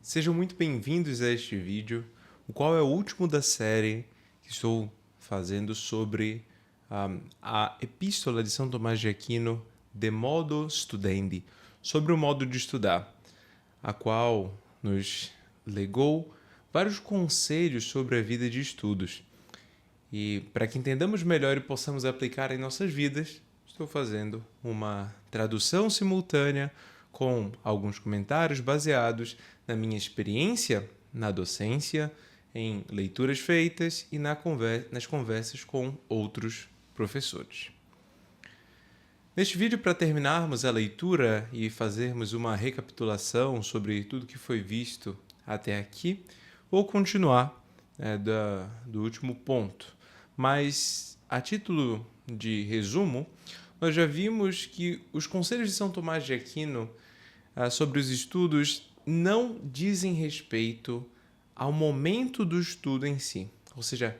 Sejam muito bem-vindos a este vídeo, o qual é o último da série que estou fazendo sobre a Epístola de São Tomás de Aquino, De Modo Studendi, sobre o modo de estudar, a qual nos legou vários conselhos sobre a vida de estudos. E para que entendamos melhor e possamos aplicar em nossas vidas, estou fazendo uma tradução simultânea com alguns comentários baseados na minha experiência na docência, em leituras feitas e nas conversas com outros professores. Neste vídeo, para terminarmos a leitura e fazermos uma recapitulação sobre tudo que foi visto até aqui, vou continuar do último ponto. Mas, a título de resumo, nós já vimos que os conselhos de São Tomás de Aquino sobre os estudos não dizem respeito ao momento do estudo em si. Ou seja,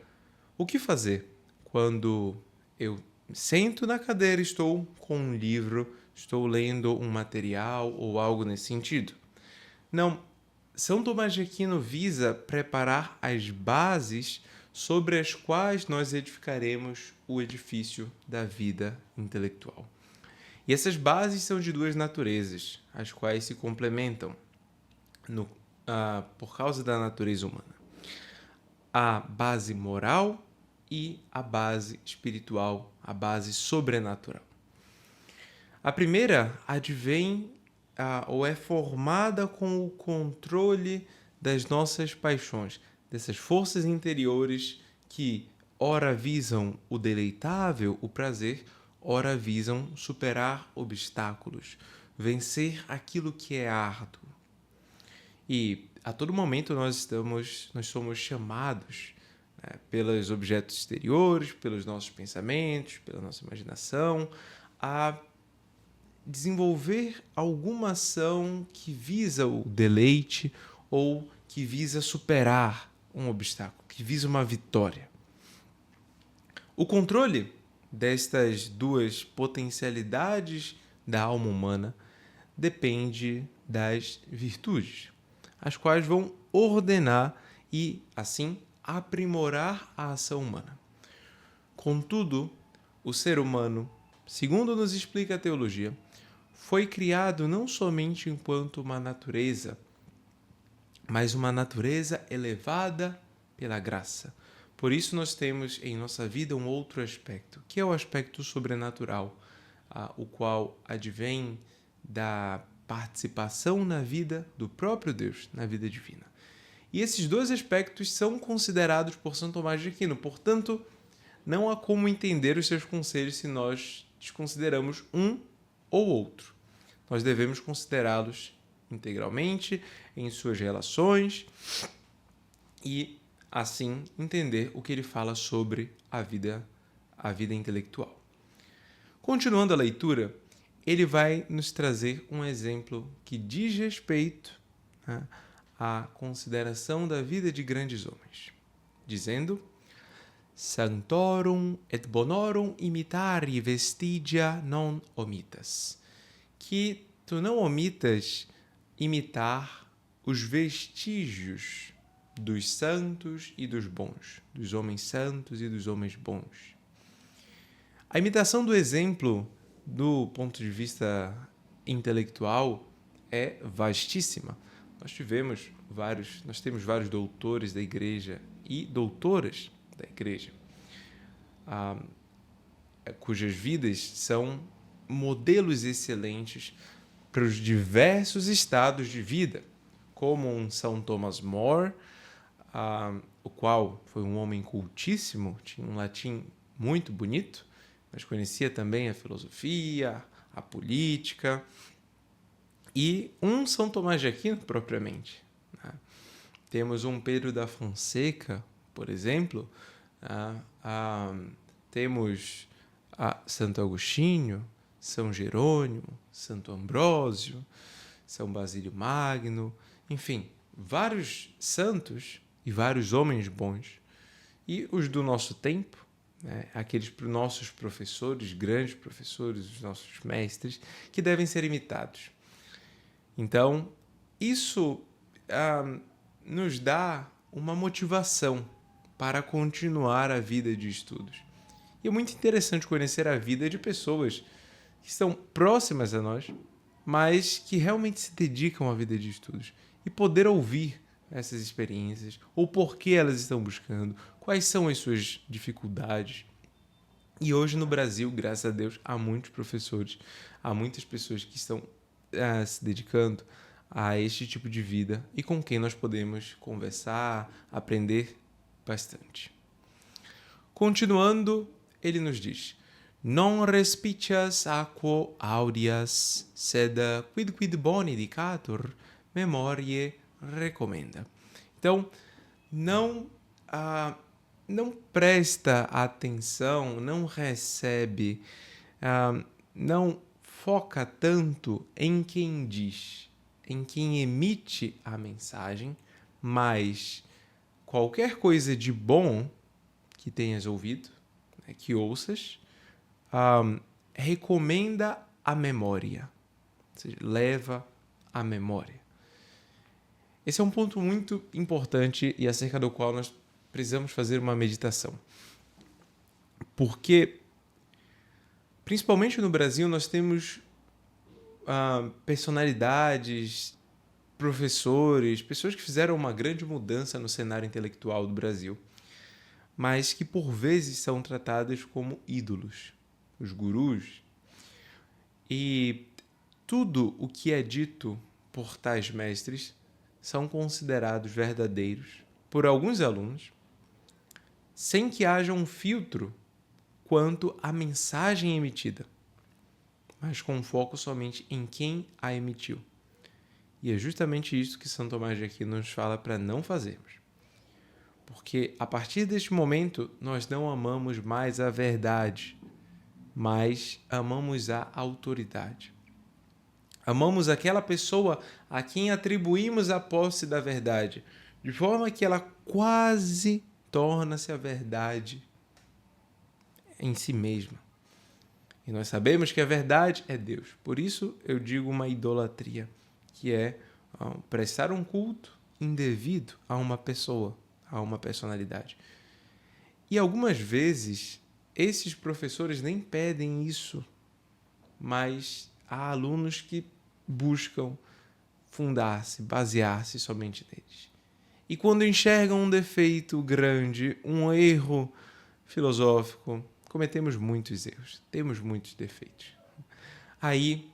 o que fazer quando eu sento na cadeira, estou com um livro, estou lendo um material ou algo nesse sentido? Não, São Tomás de Aquino visa preparar as bases sobre as quais nós edificaremos o edifício da vida intelectual. E essas bases são de duas naturezas, as quais se complementam por causa da natureza humana. A base moral e a base espiritual, a base sobrenatural. A primeira advém ou é formada com o controle das nossas paixões, dessas forças interiores que ora visam o deleitável, o prazer, ora visam superar obstáculos, vencer aquilo que é árduo. E a todo momento nós somos chamados pelos objetos exteriores, pelos nossos pensamentos, pela nossa imaginação, a desenvolver alguma ação que visa o deleite ou que visa superar um obstáculo, que visa uma vitória. O controle destas duas potencialidades da alma humana depende das virtudes, as quais vão ordenar e, assim, aprimorar a ação humana. Contudo, o ser humano, segundo nos explica a teologia, foi criado não somente enquanto uma natureza, mas uma natureza elevada pela graça. Por isso nós temos em nossa vida um outro aspecto, que é o aspecto sobrenatural, o qual advém da participação na vida do próprio Deus, na vida divina. E esses dois aspectos são considerados por São Tomás de Aquino. Portanto, não há como entender os seus conselhos se nós desconsideramos um ou outro. Nós devemos considerá-los integralmente em suas relações e, assim, entender o que ele fala sobre a vida intelectual. Continuando a leitura, ele vai nos trazer um exemplo que diz respeito à consideração da vida de grandes homens, dizendo: Sanctorum et bonorum imitari vestigia non omitas. Que tu não omitas imitar os vestígios dos santos e dos bons, dos homens santos e dos homens bons. A imitação do exemplo, do ponto de vista intelectual, é vastíssima. Nós temos vários doutores da igreja e doutoras da igreja, cujas vidas são modelos excelentes para os diversos estados de vida, como um São Thomas More, o qual foi um homem cultíssimo, tinha um latim muito bonito, mas conhecia também a filosofia, a política, e um São Tomás de Aquino propriamente. Temos um Pedro da Fonseca, por exemplo, temos Santo Agostinho, São Jerônimo, Santo Ambrósio, São Basílio Magno, enfim, vários santos e vários homens bons. E os do nosso tempo, aqueles nossos professores, grandes professores, os nossos mestres, que devem ser imitados. Então, isso nos dá uma motivação para continuar a vida de estudos. E é muito interessante conhecer a vida de pessoas que estão próximas a nós, mas que realmente se dedicam à vida de estudos. E poder ouvir essas experiências, ou por que elas estão buscando, quais são as suas dificuldades. E hoje no Brasil, graças a Deus, há muitos professores, há muitas pessoas que estão se dedicando a este tipo de vida e com quem nós podemos conversar, aprender bastante. Continuando, ele nos diz: Non respicias aquo aureas, sed quid boni dicatur, memoriae recomenda. Então, não presta atenção, não recebe, não foca tanto em quem diz, em quem emite a mensagem, mas qualquer coisa de bom que tenhas ouvido, né, que ouças, recomenda a memória, ou seja, leva à memória. Esse é um ponto muito importante e acerca do qual nós precisamos fazer uma meditação. Porque, principalmente no Brasil, nós temos personalidades, professores, pessoas que fizeram uma grande mudança no cenário intelectual do Brasil, mas que por vezes são tratadas como ídolos, os gurus. E tudo o que é dito por tais mestres são considerados verdadeiros por alguns alunos, sem que haja um filtro quanto à mensagem emitida, mas com foco somente em quem a emitiu. E é justamente isso que São Tomás de Aquino nos fala para não fazermos. Porque a partir deste momento, nós não amamos mais a verdade, mas amamos a autoridade. Amamos aquela pessoa a quem atribuímos a posse da verdade, de forma que ela quase torna-se a verdade em si mesma. E nós sabemos que a verdade é Deus. Por isso eu digo uma idolatria, que é prestar um culto indevido a uma pessoa, a uma personalidade. E algumas vezes esses professores nem pedem isso, mas há alunos que buscam fundar-se, basear-se somente neles. E quando enxergam um defeito grande, um erro filosófico, cometemos muitos erros, temos muitos defeitos. Aí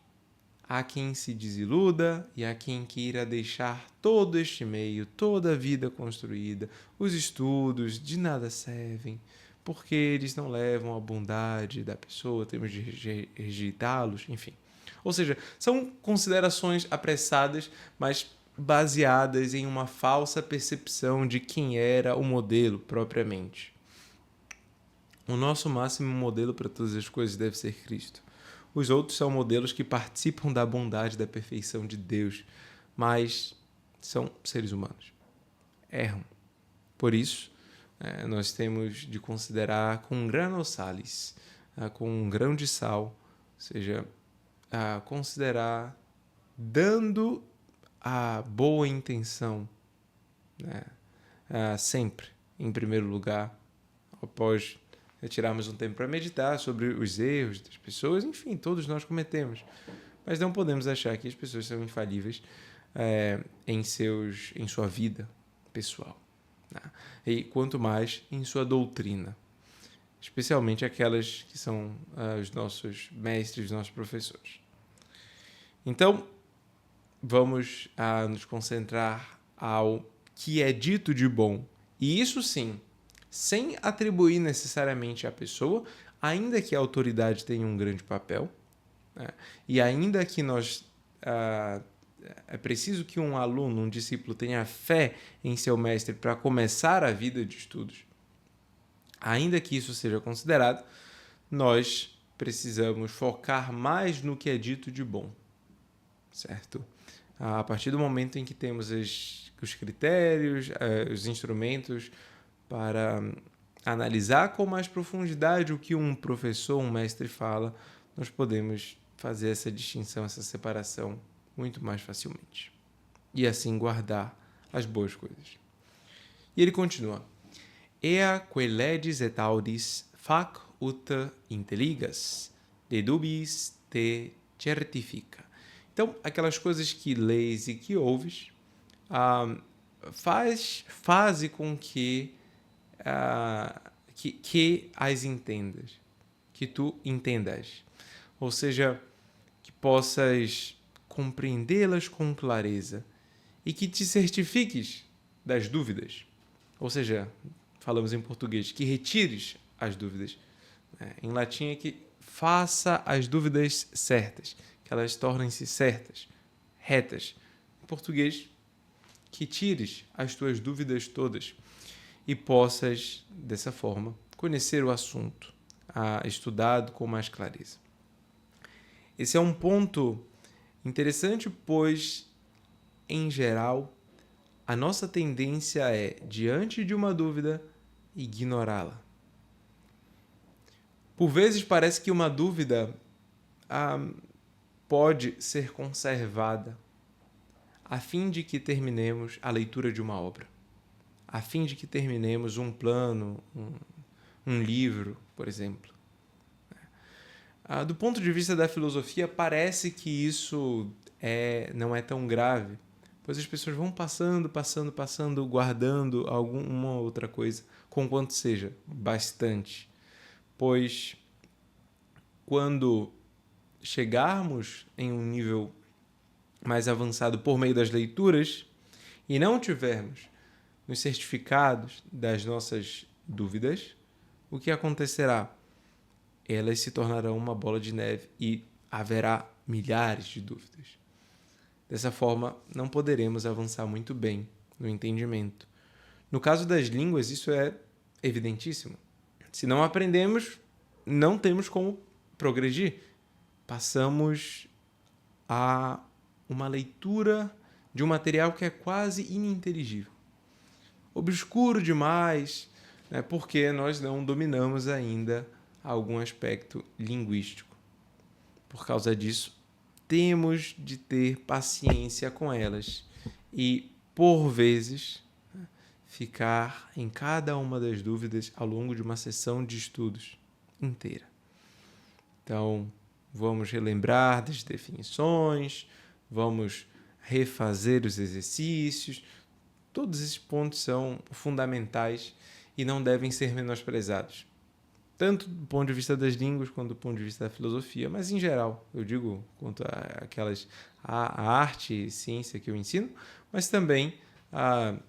há quem se desiluda e há quem queira deixar todo este meio, toda a vida construída, os estudos de nada servem, porque eles não levam à bondade da pessoa, temos de rejeitá-los, enfim. Ou seja, são considerações apressadas, mas baseadas em uma falsa percepção de quem era o modelo propriamente. O nosso máximo modelo para todas as coisas deve ser Cristo. Os outros são modelos que participam da bondade e da perfeição de Deus, mas são seres humanos. Erram. Por isso, nós temos de considerar com grano salis, com um grão de sal, ou seja, considerar dando a boa intenção, né, sempre, em primeiro lugar, após retirarmos um tempo para meditar sobre os erros das pessoas, enfim, todos nós cometemos. Mas não podemos achar que as pessoas são infalíveis em sua vida pessoal. Né? E quanto mais em sua doutrina. Especialmente aquelas que são os nossos mestres, os nossos professores. Então, vamos nos concentrar ao que é dito de bom. E isso sim, sem atribuir necessariamente à pessoa, ainda que a autoridade tenha um grande papel, né? E ainda que é preciso que um aluno, um discípulo tenha fé em seu mestre para começar a vida de estudos, ainda que isso seja considerado, nós precisamos focar mais no que é dito de bom, certo? A partir do momento em que temos os critérios, os instrumentos para analisar com mais profundidade o que um professor, um mestre fala, nós podemos fazer essa distinção, essa separação muito mais facilmente. E assim guardar as boas coisas. E ele continua. Ea queledes et audis fac ut intelligas, dedubis te certifica. Então, aquelas coisas que lês e que ouves, faze com que as entendas, que tu entendas. Ou seja, que possas compreendê-las com clareza e que te certifiques das dúvidas. Ou seja, falamos em português, que retires as dúvidas. Em latim é que faça as dúvidas certas, que elas tornem-se certas, retas. Em português, que tires as tuas dúvidas todas e possas, dessa forma, conhecer o assunto, estudado com mais clareza. Esse é um ponto interessante, pois, em geral, a nossa tendência é, diante de uma dúvida, ignorá-la. Por vezes parece que uma dúvida pode ser conservada a fim de que terminemos a leitura de uma obra, a fim de que terminemos um plano, um livro, por exemplo. Do ponto de vista da filosofia, parece que isso não é tão grave, pois as pessoas vão passando, guardando alguma outra coisa, conquanto seja bastante. Pois quando chegarmos em um nível mais avançado por meio das leituras e não tivermos nos certificados das nossas dúvidas, o que acontecerá? Elas se tornarão uma bola de neve e haverá milhares de dúvidas. Dessa forma, não poderemos avançar muito bem no entendimento. No caso das línguas, isso é evidentíssimo. Se não aprendemos, não temos como progredir. Passamos a uma leitura de um material que é quase ininteligível. Obscuro demais, porque nós não dominamos ainda algum aspecto linguístico. Por causa disso, temos de ter paciência com elas e, por vezes, ficar em cada uma das dúvidas ao longo de uma sessão de estudos inteira. Então, vamos relembrar das definições, vamos refazer os exercícios. Todos esses pontos são fundamentais e não devem ser menosprezados, tanto do ponto de vista das línguas quanto do ponto de vista da filosofia, mas em geral, eu digo, quanto a arte e ciência que eu ensino, mas também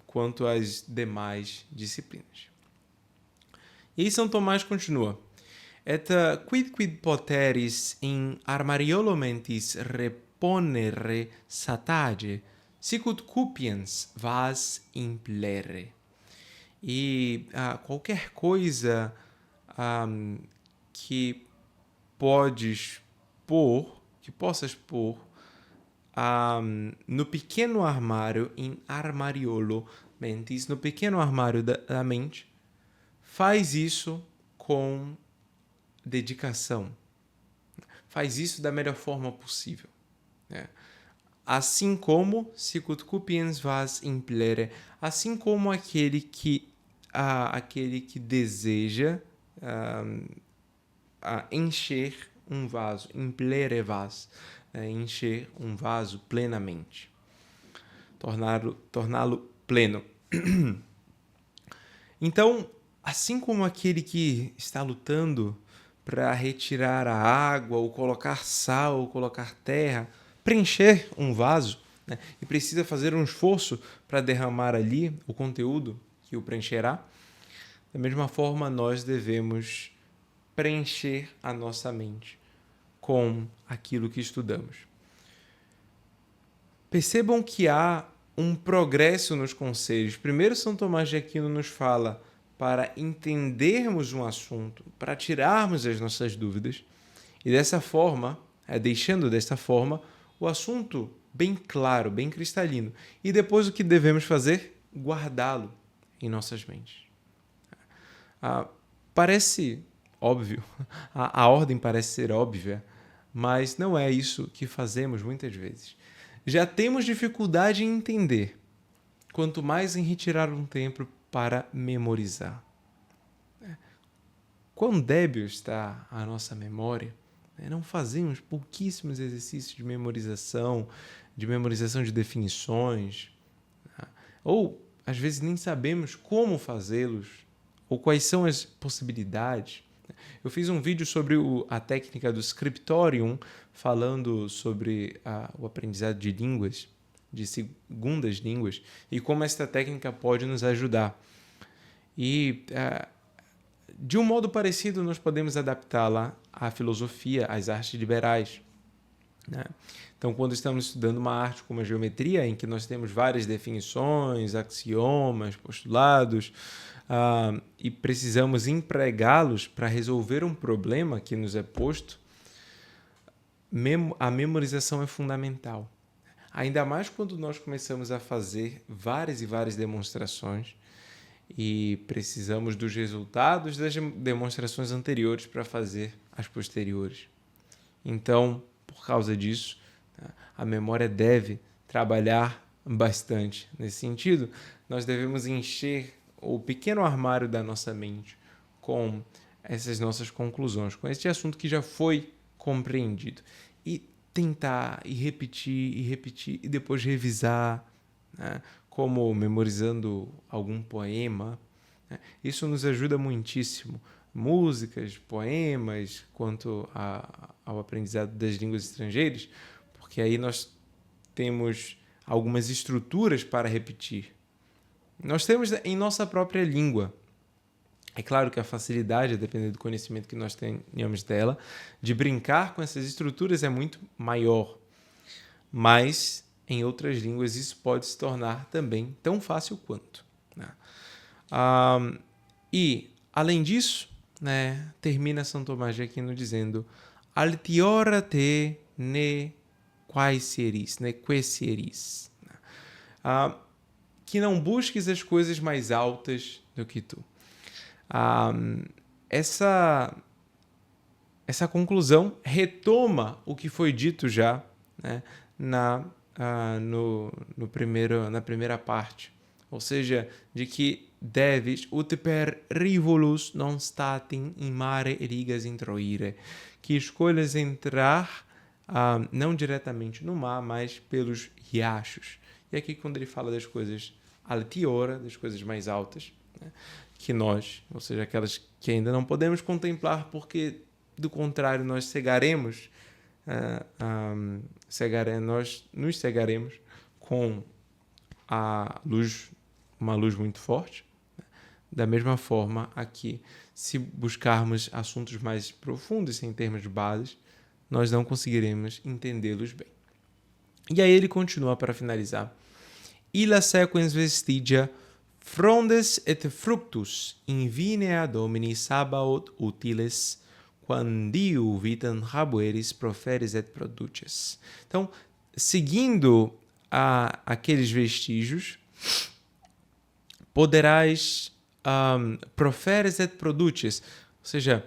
quanto às demais disciplinas. E aí São Tomás continua. Et quid poteris in armariolo mentis reponere satage, sicut cupiens vas implere. E qualquer coisa que possas pôr no pequeno armário, em armariolo mentis, no pequeno armário da mente, faz isso com dedicação. Faz isso da melhor forma possível. Assim como sicut cupiens vas implere, assim como aquele que deseja encher um vaso, implere vas, encher um vaso plenamente, torná-lo pleno. Então, assim como aquele que está lutando para retirar a água, ou colocar sal, ou colocar terra, preencher um vaso, e precisa fazer um esforço para derramar ali o conteúdo que o preencherá, da mesma forma nós devemos preencher a nossa mente com aquilo que estudamos. Percebam que há um progresso nos conselhos. Primeiro, São Tomás de Aquino nos fala para entendermos um assunto, para tirarmos as nossas dúvidas, e dessa forma, deixando desta forma, o assunto bem claro, bem cristalino. E depois o que devemos fazer? Guardá-lo em nossas mentes. Parece óbvio, a ordem parece ser óbvia, mas não é isso que fazemos muitas vezes. Já temos dificuldade em entender, quanto mais em retirar um tempo para memorizar. Quão débil está a nossa memória, né? Não fazemos pouquíssimos exercícios de memorização de definições, tá? Ou às vezes nem sabemos como fazê-los, ou quais são as possibilidades. Eu fiz um vídeo sobre a técnica do scriptorium, falando sobre o aprendizado de línguas, de segundas línguas, e como esta técnica pode nos ajudar. E de um modo parecido, nós podemos adaptá-la à filosofia, às artes liberais, né? Então, quando estamos estudando uma arte como a geometria, em que nós temos várias definições, axiomas, postulados, e precisamos empregá-los para resolver um problema que nos é posto, a memorização é fundamental. Ainda mais quando nós começamos a fazer várias e várias demonstrações e precisamos dos resultados das demonstrações anteriores para fazer as posteriores. Então, por causa disso, a memória deve trabalhar bastante. Nesse sentido, nós devemos encher o pequeno armário da nossa mente com essas nossas conclusões, com este assunto que já foi compreendido. E tentar, e repetir, e depois revisar, né? Como memorizando algum poema, né? Isso nos ajuda muitíssimo. Músicas, poemas, quanto ao aprendizado das línguas estrangeiras, porque aí nós temos algumas estruturas para repetir. Nós temos em nossa própria língua. É claro que a facilidade, dependendo do conhecimento que nós tenhamos dela, de brincar com essas estruturas é muito maior. Mas em outras línguas isso pode se tornar também tão fácil quanto, né? E, além disso, né, termina São Tomás de Aquino dizendo: altiora te ne quaesieris, que não busques as coisas mais altas do que tu. Essa conclusão retoma o que foi dito já, né, na primeira parte, ou seja, de que deves ut per rivolus non statim in mare rigas introire, que escolhas entrar não diretamente no mar, mas pelos riachos. E aqui quando ele fala das coisas altiora, das coisas mais altas, né, que nós, ou seja, aquelas que ainda não podemos contemplar, porque do contrário nós cegaremos, nós nos cegaremos com uma luz muito forte. Da mesma forma, aqui, se buscarmos assuntos mais profundos, sem termos de bases, nós não conseguiremos entendê-los bem. E aí ele continua para finalizar. Illa sequens vestigia frondes et fructus in vinea Domini sabaot utiles quandiu vitam habueris proferes et produces. Então, seguindo aqueles vestígios, poderás proferes et produces, ou seja,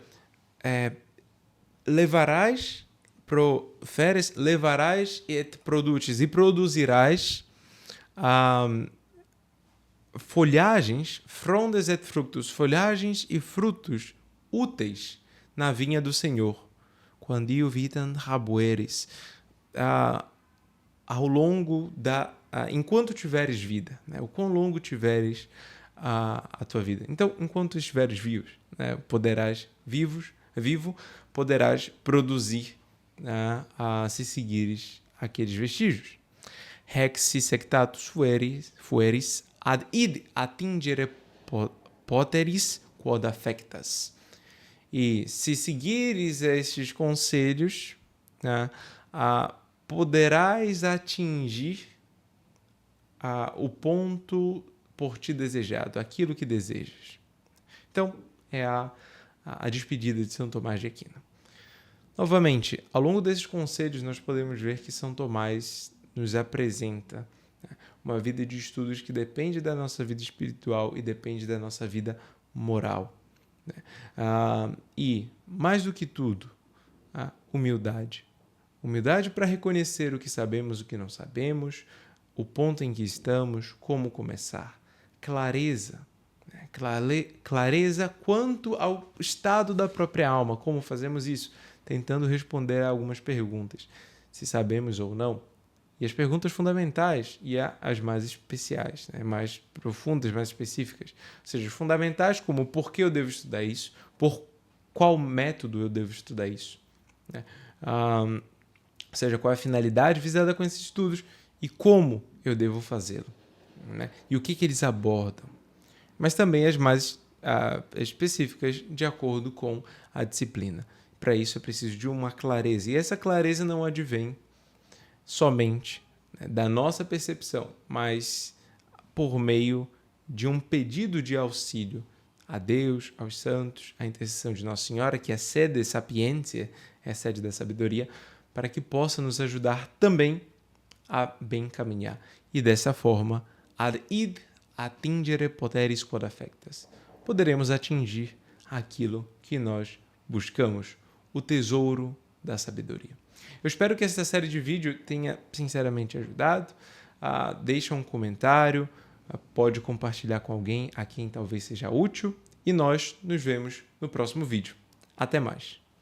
levarás et produces, e produzirás folhagens, frondes et fructus, folhagens e frutos úteis na vinha do Senhor. Quandio vitam habueris, ao longo enquanto tiveres vida, né? O quão longo tiveres a tua vida. Então, enquanto estiveres vivos, né? Vivo, poderás produzir, né? Se seguires aqueles vestígios. Hex si sectatus fueris ad id attingere poteris quod affectas. E se seguires estes conselhos, né, poderás atingir o ponto por ti desejado, aquilo que desejas. Então, é a despedida de São Tomás de Aquino. Novamente, ao longo desses conselhos, nós podemos ver que São Tomás nos apresenta, né, uma vida de estudos que depende da nossa vida espiritual e depende da nossa vida moral, né? E, mais do que tudo, humildade. Humildade para reconhecer o que sabemos, o que não sabemos, o ponto em que estamos, como começar. Clareza. Clareza quanto ao estado da própria alma. Como fazemos isso? Tentando responder a algumas perguntas, se sabemos ou não. E as perguntas fundamentais e as mais especiais, né? Mais profundas, mais específicas. Ou seja, as fundamentais como por que eu devo estudar isso, por qual método eu devo estudar isso, né? Ou seja, qual é a finalidade visada com esses estudos e como eu devo fazê-lo, né? E o que eles abordam. Mas também as mais específicas de acordo com a disciplina. Para isso é preciso de uma clareza. E essa clareza não advém somente, né, da nossa percepção, mas por meio de um pedido de auxílio a Deus, aos santos, à intercessão de Nossa Senhora, que é a sede sapientia, é a sede da sabedoria, para que possa nos ajudar também a bem caminhar. E dessa forma, ad id attingere poteris quod affectas. Poderemos atingir aquilo que nós buscamos, o tesouro da sabedoria. Eu espero que essa série de vídeo tenha sinceramente ajudado. Deixa um comentário, pode compartilhar com alguém a quem talvez seja útil e nós nos vemos no próximo vídeo. Até mais!